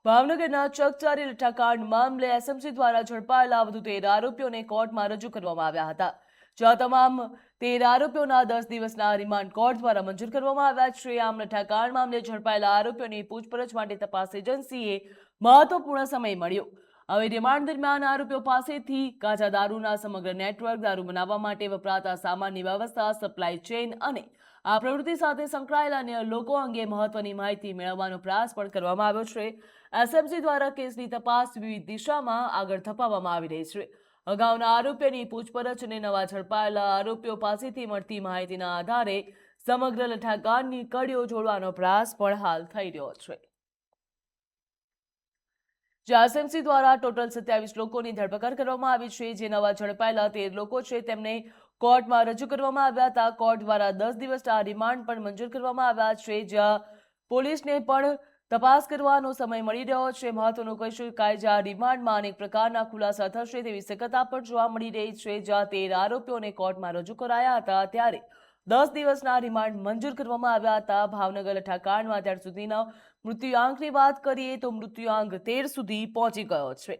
ભાવનગરના ચકચારી લઠ્ઠાકાંડ મામલે એસએમસી દ્વારા ઝડપાયેલા વધુ 13 આરોપીઓને કોર્ટમાં રજૂ કરવામાં આવ્યા હતા, જ્યાં તમામ 13 આરોપીઓના 10 દિવસના રિમાન્ડ કોર્ટ દ્વારા મંજૂર કરવામાં આવ્યા છે। આમ લઠ્ઠાકાંડ મામલે ઝડપાયેલા આરોપીઓની પૂછપરછ માટે તપાસ એજન્સીએ મહત્વપૂર્ણ સમય મળ્યો। હવે રિમાન્ડ દરમિયાન આરોપીઓ પાસેથી કાચા દારૂના સમગ્ર નેટવર્ક, દારૂ બનાવવા માટે વપરાતા સામાનની વ્યવસ્થા, સપ્લાય ચેઇન અને આ પ્રવૃત્તિ સાથે સંકળાયેલા અન્ય લોકો અંગે મહત્વની માહિતી મેળવવાનો પ્રયાસ પણ કરવામાં આવ્યો છે। એસએમસી દ્વારા કેસની તપાસ વિવિધ દિશામાં આગળ ધપાવવામાં આવી રહી છે। અગાઉના આરોપીઓની પૂછપરછ અને નવા ઝડપાયેલા આરોપીઓ પાસેથી મળતી માહિતીના આધારે સમગ્ર લઠ્ઠાકાંડની કડીઓ જોડવાનો પ્રયાસ પણ હાલ થઈ રહ્યો છે। એસએમસી દ્વારા ટોટલ 27 લોકોની ધરપકડ કરવામાં આવી છે, જે નવા ઝડપાયેલા 13 લોકો છે તેમને કોર્ટમાં રજૂ કરવામાં આવ્યા હતા। કોર્ટ દ્વારા 10 દિવસના રિમાન્ડ પણ મંજૂર કરવામાં આવ્યા છે, જ્યાં પોલીસને પણ તપાસ કરવાનો સમય મળી રહ્યો છે। મહત્વનું કહી શકાય, જ્યાં રિમાન્ડમાં અનેક પ્રકારના ખુલાસા થશે તેવી શક્યતા પણ જોવા મળી રહી છે। જ્યાં 13 આરોપીઓને કોર્ટમાં રજૂ કરાયા હતા ત્યારે 10 દિવસના રિમાન્ડ મંજૂર કરવામાં આવ્યા હતા। ભાવનગર લઠ્ઠાકાંડમાં અત્યાર સુધીના મૃત્યુઆંકની વાત કરીએ તો મૃત્યુઆંક 13 સુધી પહોંચી ગયો છે।